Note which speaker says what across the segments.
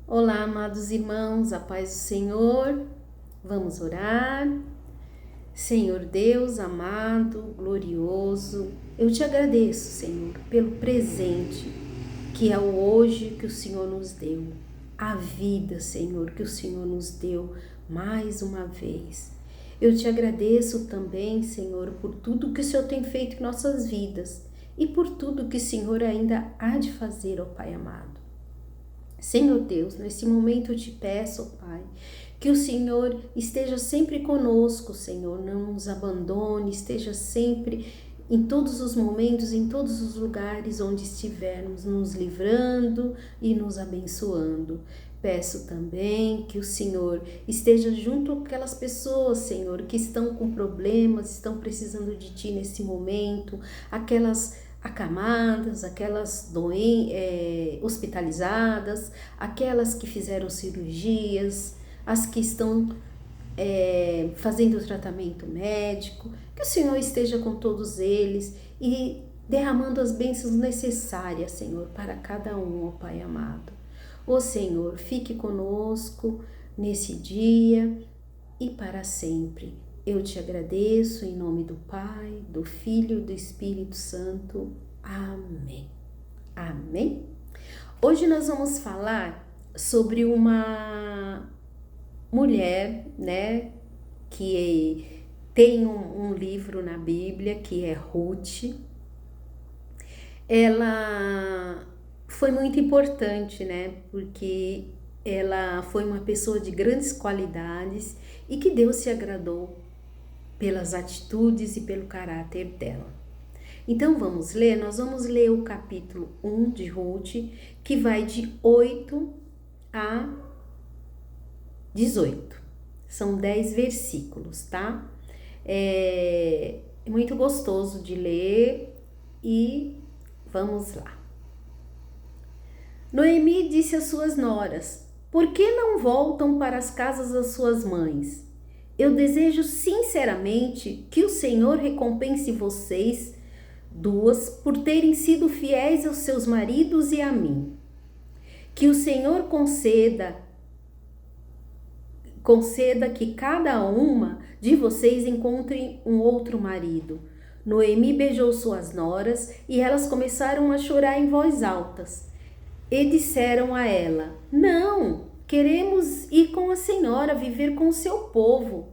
Speaker 1: Olá, amados irmãos, a paz do Senhor. Vamos orar. Senhor Deus amado, glorioso, eu te agradeço, Senhor, pelo presente que é o hoje que o Senhor nos deu. A vida, Senhor, que o Senhor nos deu mais uma vez. Eu te agradeço também, Senhor, por tudo que o Senhor tem feito em nossas vidas e por tudo que o Senhor ainda há de fazer, ó Pai amado. Senhor Deus, nesse momento eu te peço, ó Pai, que o Senhor esteja sempre conosco, Senhor, não nos abandone, esteja sempre em todos os momentos, em todos os lugares onde estivermos, nos livrando e nos abençoando. Peço também que o Senhor esteja junto com aquelas pessoas, Senhor, que estão com problemas, estão precisando de Ti nesse momento, aquelas acamadas, aquelas hospitalizadas, aquelas que fizeram cirurgias, as que estão fazendo tratamento médico, que o Senhor esteja com todos eles e derramando as bênçãos necessárias, Senhor, para cada um, ó Pai amado. Ó Senhor, fique conosco nesse dia e para sempre. Eu te agradeço em nome do Pai, do Filho e do Espírito Santo. Amém. Amém? Hoje nós vamos falar sobre uma mulher, né, que tem um livro na Bíblia que é Ruth. Ela foi muito importante, né, porque ela foi uma pessoa de grandes qualidades e que Deus se agradou pelas atitudes e pelo caráter dela. Então vamos ler, nós vamos ler o capítulo 1 de Ruth, que vai de 8 a 18. São 10 versículos, tá? É muito gostoso de ler e vamos lá. Noemi disse às suas noras: por que não voltam para as casas das suas mães? Eu desejo sinceramente que o Senhor recompense vocês duas por terem sido fiéis aos seus maridos e a mim. Que o Senhor conceda que cada uma de vocês encontre um outro marido. Noemi beijou suas noras e elas começaram a chorar em voz altas. E disseram a ela: não, queremos ir com a senhora viver com o seu povo.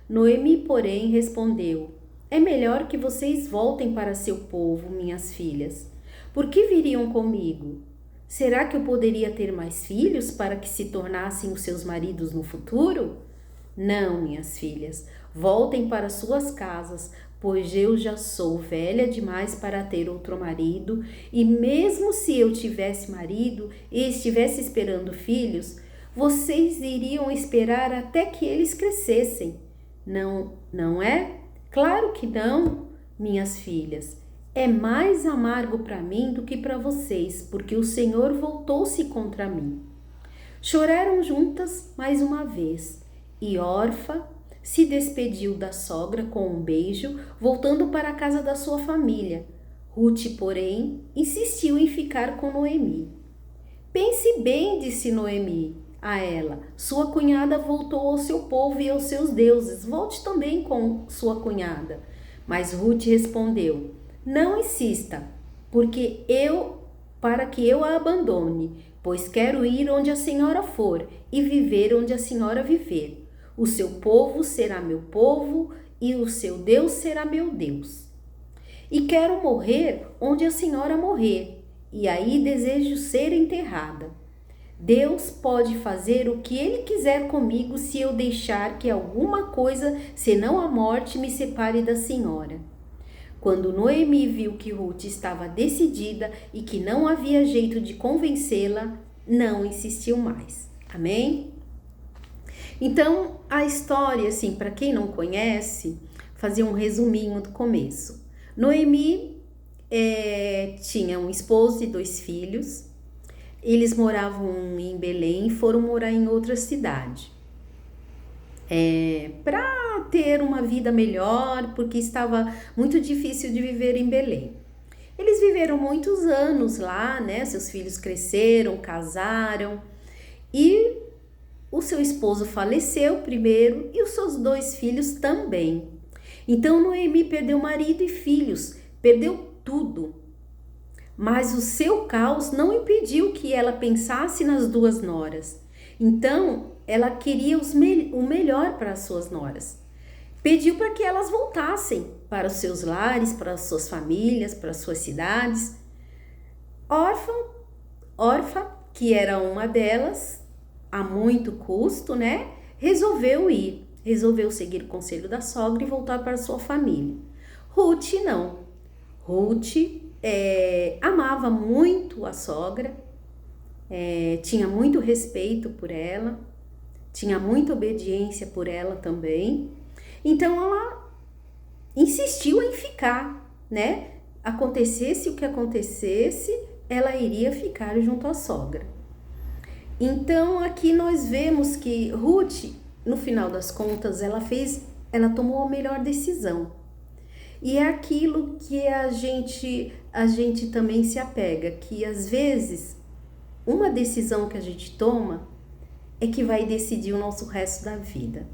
Speaker 1: Noemi, porém, respondeu: é melhor que vocês voltem para seu povo, minhas filhas. Por que viriam comigo? Será que eu poderia ter mais filhos para que se tornassem os seus maridos no futuro? Não, minhas filhas, voltem para suas casas, pois eu já sou velha demais para ter outro marido, e mesmo se eu tivesse marido e estivesse esperando filhos, vocês iriam esperar até que eles crescessem. Não, não é? Claro que não, minhas filhas. É mais amargo para mim do que para vocês, porque o Senhor voltou-se contra mim. Choraram juntas mais uma vez, e Orfa se despediu da sogra com um beijo, voltando para a casa da sua família. Ruth, porém, insistiu em ficar com Noemi. Pense bem, disse Noemi a ela. Sua cunhada voltou ao seu povo e aos seus deuses. Volte também com sua cunhada. Mas Ruth respondeu: não insista, para que eu a abandone, pois quero ir onde a senhora for e viver onde a senhora viver. O seu povo será meu povo e o seu Deus será meu Deus. E quero morrer onde a senhora morrer, e aí desejo ser enterrada. Deus pode fazer o que Ele quiser comigo se eu deixar que alguma coisa, senão a morte, me separe da senhora. Quando Noemi viu que Ruth estava decidida e que não havia jeito de convencê-la, não insistiu mais. Amém? Então, a história, assim, para quem não conhece, fazer um resuminho do começo. Noemi tinha um esposo e 2 filhos. Eles moravam em Belém e foram morar em outra cidade. Para ter uma vida melhor, porque estava muito difícil de viver em Belém. Eles viveram muitos anos lá, né? Seus filhos cresceram, casaram E o seu esposo faleceu primeiro e os seus 2 filhos também. Então Noemi perdeu marido e filhos, perdeu tudo. Mas o seu caos não impediu que ela pensasse nas 2 noras. Então ela queria o melhor para as suas noras. Pediu para que elas voltassem para os seus lares, para as suas famílias, para as suas cidades. Orfa, que era uma delas, a muito custo, né? Resolveu seguir o conselho da sogra e voltar para sua família. Ruth não. Ruth amava muito a sogra, tinha muito respeito por ela, tinha muita obediência por ela também. Então ela insistiu em ficar, né? Acontecesse o que acontecesse, ela iria ficar junto à sogra. Então aqui nós vemos que Ruth, no final das contas, ela tomou a melhor decisão. E é aquilo que a gente também se apega, que às vezes uma decisão que a gente toma é que vai decidir o nosso resto da vida.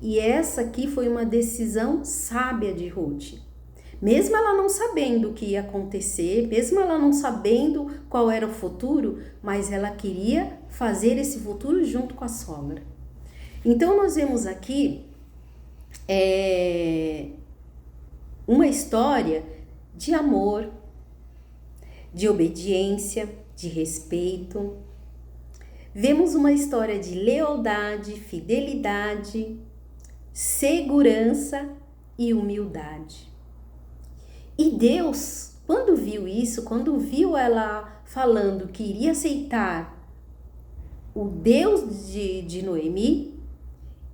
Speaker 1: E essa aqui foi uma decisão sábia de Ruth. Mesmo ela não sabendo o que ia acontecer, mesmo ela não sabendo qual era o futuro, mas ela queria fazer esse futuro junto com a sogra. Então nós vemos aqui uma história de amor, de obediência, de respeito. Vemos uma história de lealdade, fidelidade, segurança e humildade. E Deus, quando viu isso, quando viu ela falando que iria aceitar o Deus de Noemi,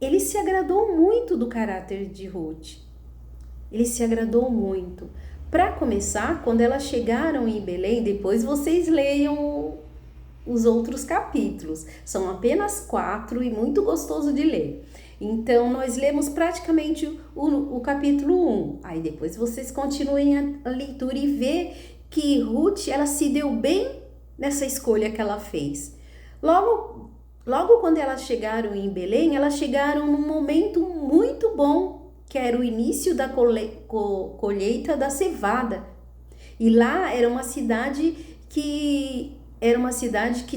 Speaker 1: ele se agradou muito do caráter de Ruth. Ele se agradou muito. Para começar, quando elas chegaram em Belém, depois vocês leiam os outros capítulos. São apenas 4 e muito gostoso de ler. Então, nós lemos praticamente o capítulo 1. Aí depois vocês continuem a leitura e vê que Ruth, ela se deu bem nessa escolha que ela fez. Logo quando elas chegaram em Belém, elas chegaram num momento muito bom, que era o início da colheita da cevada. E lá era uma cidade que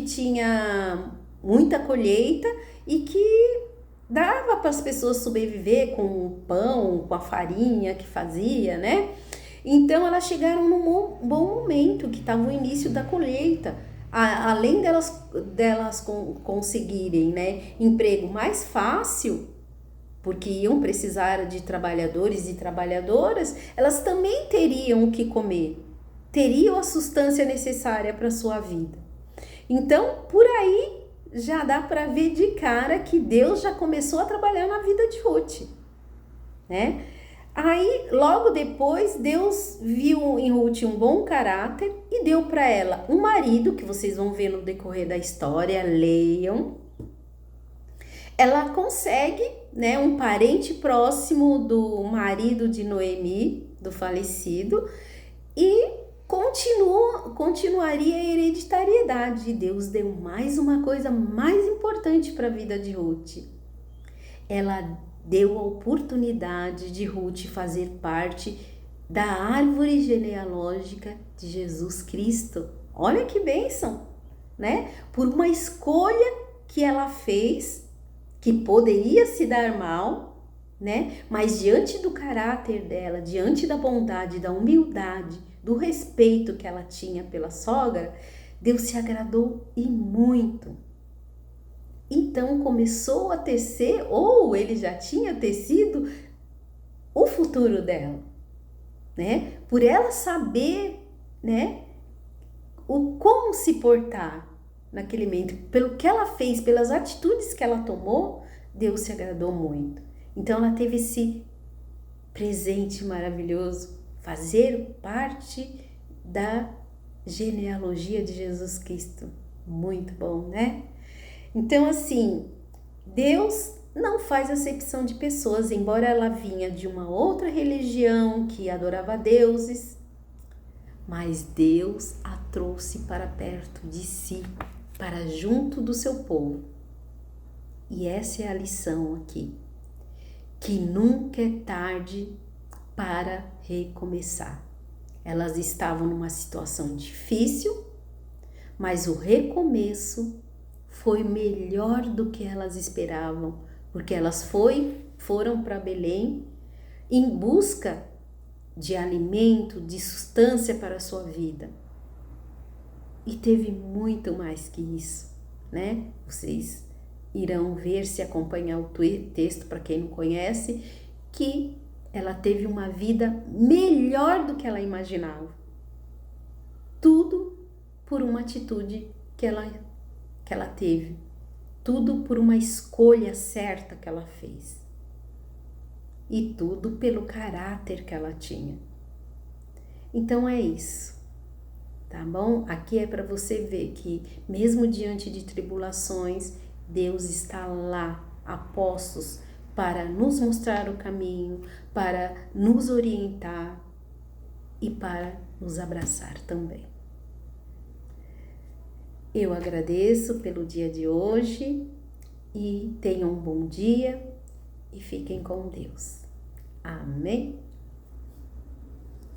Speaker 1: tinha muita colheita e que dava para as pessoas sobreviver com o pão, com a farinha que fazia, né? Então elas chegaram num bom momento, que estava o início da colheita. Além delas conseguirem, né, emprego mais fácil, porque iam precisar de trabalhadores e trabalhadoras, elas também teriam o que comer, teriam a substância necessária para a sua vida. Então, por aí já dá para ver de cara que Deus já começou a trabalhar na vida de Ruth, né? Aí, logo depois, Deus viu em Ruth um bom caráter e deu para ela um marido, que vocês vão ver no decorrer da história, leiam. Ela consegue, né, um parente próximo do marido de Noemi, do falecido, e continuaria a hereditariedade. Deus deu mais uma coisa mais importante para a vida de Ruth. Ela deu a oportunidade de Ruth fazer parte da árvore genealógica de Jesus Cristo. Olha que bênção, né? Por uma escolha que ela fez, que poderia se dar mal, né? Mas diante do caráter dela, diante da bondade, da humildade, do respeito que ela tinha pela sogra, Deus se agradou e muito. Então começou a tecer, ou ele já tinha tecido, o futuro dela, né? Por ela saber, né, como se portar naquele momento, pelo que ela fez, pelas atitudes que ela tomou, Deus se agradou muito. Então ela teve esse presente maravilhoso, fazer parte da genealogia de Jesus Cristo. Muito bom, né? Então, assim, Deus não faz acepção de pessoas, embora ela vinha de uma outra religião que adorava deuses, mas Deus a trouxe para perto de si. para junto do seu povo. E essa é a lição aqui, que nunca é tarde para recomeçar. Elas estavam numa situação difícil, mas o recomeço foi melhor do que elas esperavam, porque elas foram para Belém em busca de alimento, de sustância para a sua vida. E teve muito mais que isso, né? Vocês irão ver, se acompanhar o texto, para quem não conhece, que ela teve uma vida melhor do que ela imaginava. Tudo por uma atitude que ela teve. Tudo por uma escolha certa que ela fez. E tudo pelo caráter que ela tinha. Então é isso, tá bom? Aqui é para você ver que mesmo diante de tribulações, Deus está lá, a postos, para nos mostrar o caminho, para nos orientar e para nos abraçar também. Eu agradeço pelo dia de hoje e tenham um bom dia e fiquem com Deus. Amém?